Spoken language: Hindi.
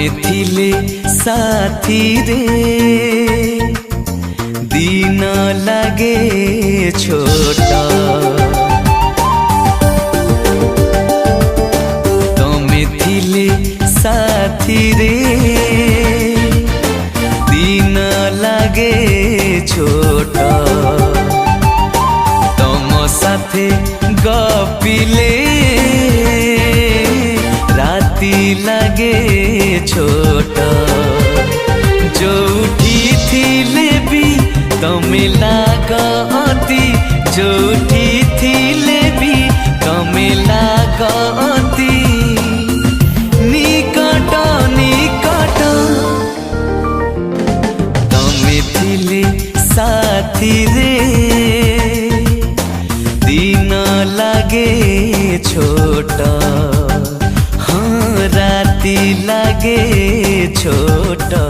थिले साथी रे दिन लागे छोटा तमे थिले साथी रे दिन लागे छोटा तम साथे गपिले राती लागे छोटा जोठी थिले भी तमे लागती जोठी थिले भी तमे लागती निकट निकट तमे थिले साथी रे दिन लागे छोटा हाँ राती लागे छोटा।